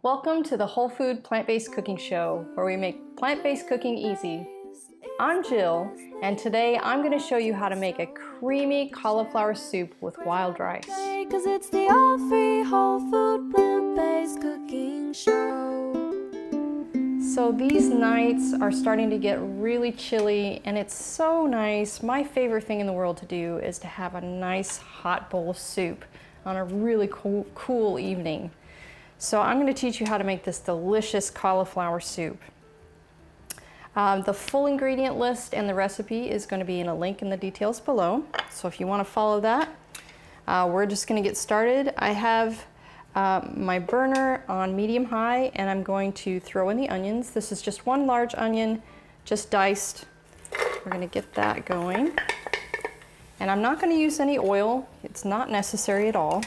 Welcome to the Whole Food Plant-Based Cooking Show, where we make plant-based cooking easy. I'm Jill, and today I'm going to show you how to make a creamy cauliflower soup with wild rice. Cause it's the all-free whole food plant-based cooking show. So these nights are starting to get really chilly, and it's so nice. My favorite thing in the world to do is to have a nice hot bowl of soup on a really cool evening. So I'm going to teach you how to make this delicious cauliflower soup. The full ingredient list and the recipe is going to be in a link in the details below. So if you want to follow that, we're just going to get started. I have my burner on medium-high, and I'm going to throw in the onions. This is just one large onion, just diced. We're going to get that going. And I'm not going to use any oil. It's not necessary at all.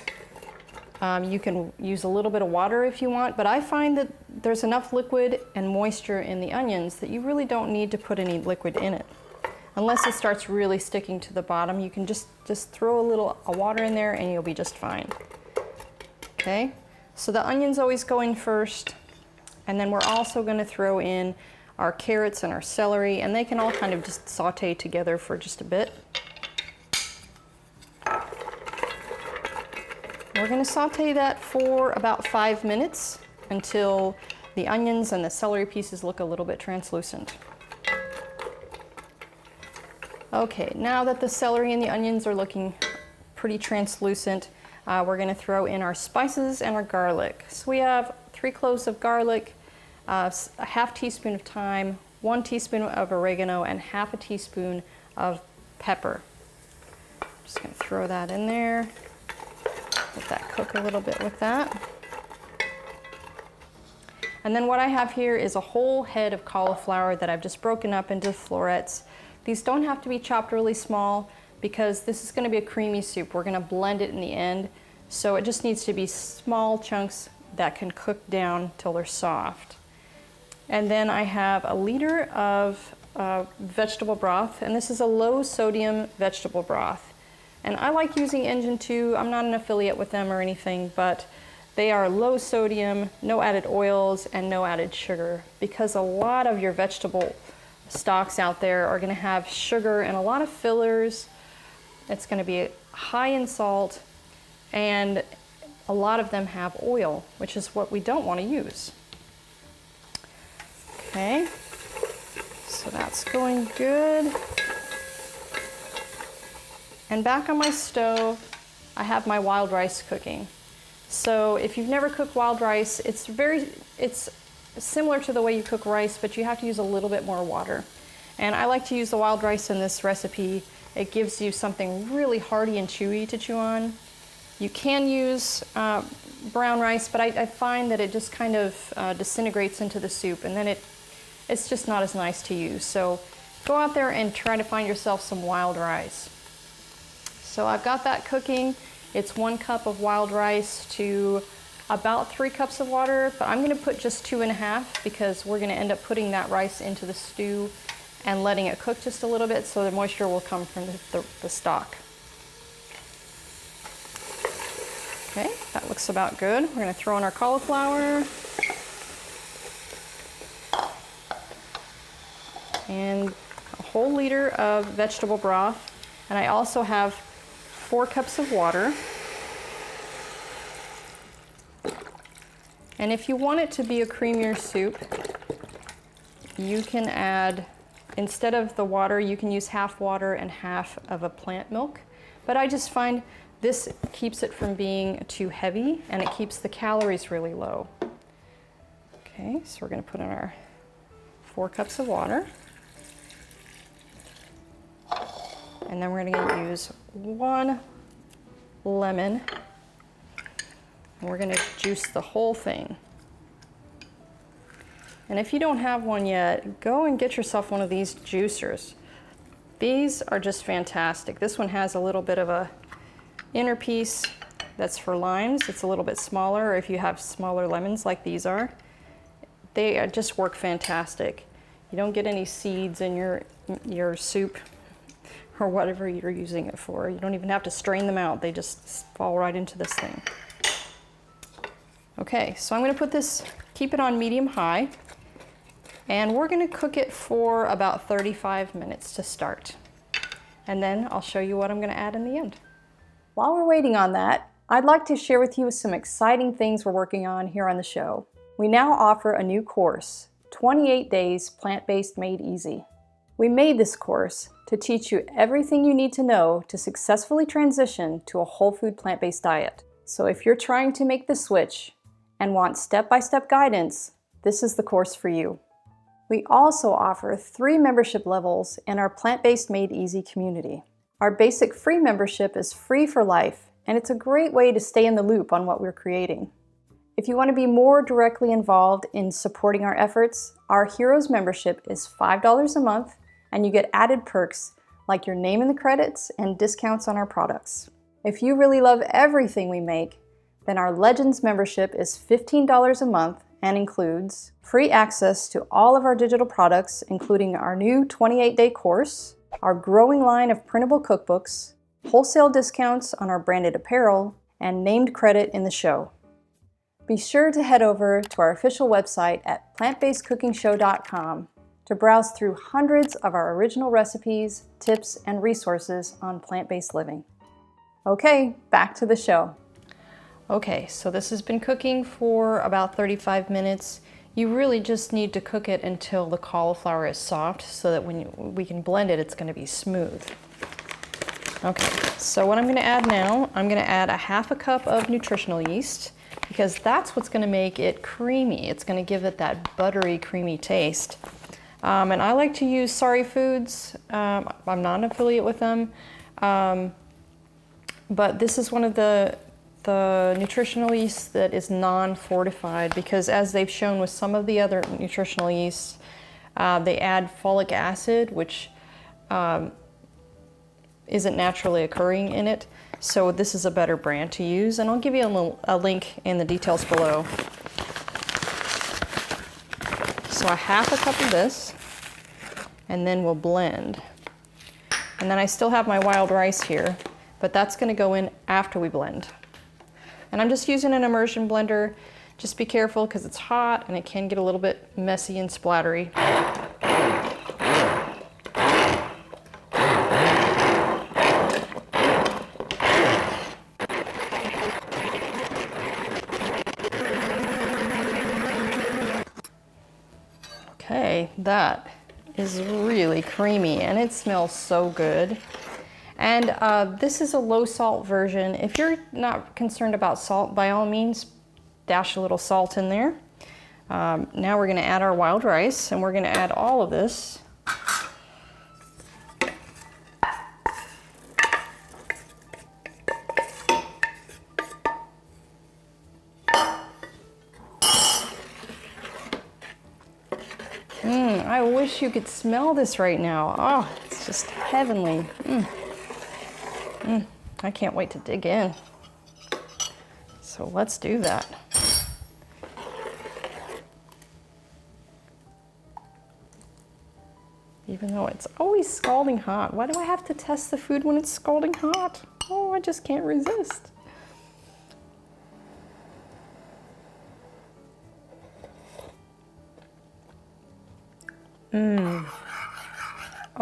You can use a little bit of water if you want, but I find that there's enough liquid and moisture in the onions that you really don't need to put any liquid in it. Unless it starts really sticking to the bottom, you can just throw a little water in there and you'll be just fine. Okay, so the onions always go in first, and then we're also going to throw in our carrots and our celery, and they can all kind of just saute together for just a bit. We're going to saute that for about 5 minutes until the onions and the celery pieces look a little bit translucent. Okay, now that the celery and the onions are looking pretty translucent, we're going to throw in our spices and our garlic. So we have 3 cloves of garlic, a half teaspoon of thyme, 1 teaspoon of oregano, and half a teaspoon of pepper. Just going to throw that in there. Let that cook a little bit with that. And then what I have here is a whole head of cauliflower that I've just broken up into florets. These don't have to be chopped really small because this is going to be a creamy soup. We're going to blend it in the end, so it just needs to be small chunks that can cook down till they're soft. And then I have a liter of vegetable broth, and this is a low sodium vegetable broth. And I like using Engine 2. I'm not an affiliate with them or anything, but they are low sodium, no added oils, and no added sugar, because a lot of your vegetable stocks out there are going to have sugar and a lot of fillers. It's going to be high in salt, and a lot of them have oil, which is what we don't want to use. Okay, so that's going good. And back on my stove, I have my wild rice cooking. So if you've never cooked wild rice, it's similar to the way you cook rice, but you have to use a little bit more water. And I like to use the wild rice in this recipe. It gives you something really hearty and chewy to chew on. You can use brown rice, but I find that it just kind of disintegrates into the soup, and then it's just not as nice to use. So go out there and try to find yourself some wild rice. So I've got that cooking. It's 1 cup of wild rice to about 3 cups of water, but I'm going to put just 2.5 because we're going to end up putting that rice into the stew and letting it cook just a little bit so the moisture will come from the stock. Okay, that looks about good. We're going to throw in our cauliflower. And a whole liter of vegetable broth. And I also have 4 cups of water. And if you want it to be a creamier soup, you can add, instead of the water, you can use half water and half of a plant milk. But I just find this keeps it from being too heavy, and it keeps the calories really low. Okay, so we're going to put in our 4 cups of water. And then we're going to use 1 lemon, and we're going to juice the whole thing. And if you don't have one yet, go and get yourself one of these juicers. These are just fantastic. This one has a little bit of a inner piece that's for limes. It's a little bit smaller if you have smaller lemons like these are. They just work fantastic. You don't get any seeds in your soup or whatever you're using it for. You don't even have to strain them out. They just fall right into this thing. Okay, so I'm gonna put this, keep it on medium-high, and we're gonna cook it for about 35 minutes to start. And then I'll show you what I'm gonna add in the end. While we're waiting on that, I'd like to share with you some exciting things we're working on here on the show. We now offer a new course, 28 Days Plant-Based Made Easy. We made this course to teach you everything you need to know to successfully transition to a whole food plant-based diet. So if you're trying to make the switch and want step-by-step guidance, this is the course for you. We also offer 3 membership levels in our Plant-Based Made Easy community. Our basic free membership is free for life, and it's a great way to stay in the loop on what we're creating. If you want to be more directly involved in supporting our efforts, our Heroes membership is $5 a month, and you get added perks like your name in the credits and discounts on our products. If you really love everything we make, then our Legends membership is $15 a month and includes free access to all of our digital products, including our new 28-day course, our growing line of printable cookbooks, wholesale discounts on our branded apparel, and named credit in the show. Be sure to head over to our official website at plantbasedcookingshow.com to browse through hundreds of our original recipes, tips, and resources on plant-based living. Okay, back to the show. Okay, so this has been cooking for about 35 minutes. You really just need to cook it until the cauliflower is soft so that when we can blend it, it's going to be smooth. Okay, so what I'm going to add now, I'm going to add a half a cup of nutritional yeast because that's what's going to make it creamy. It's going to give it that buttery, creamy taste. And I like to use Sorry Foods. I'm not an affiliate with them, but this is one of the nutritional yeasts that is non-fortified because as they've shown with some of the other nutritional yeasts, they add folic acid, which isn't naturally occurring in it. So this is a better brand to use, and I'll give you a link in the details below. So a half a cup of this, and then we'll blend. And then I still have my wild rice here, but that's gonna go in after we blend. And I'm just using an immersion blender. Just be careful because it's hot and it can get a little bit messy and splattery. Okay, that is really creamy and it smells so good. And this is a low salt version. If you're not concerned about salt, by all means, dash a little salt in there. Now we're gonna add our wild rice and we're gonna add all of this. I wish you could smell this right now. Oh, it's just heavenly. I can't wait to dig in. So let's do that. Even though it's always scalding hot. Why do I have to test the food when it's scalding hot? Oh, I just can't resist.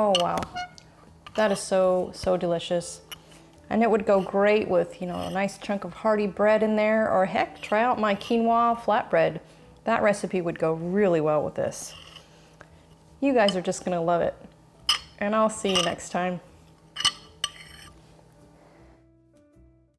Oh wow, that is so delicious. And it would go great with, you know, a nice chunk of hearty bread in there, or heck, try out my Quinoa Flat Bread. That recipe would go really well with this. You guys are just gonna love it. And I'll see you next time.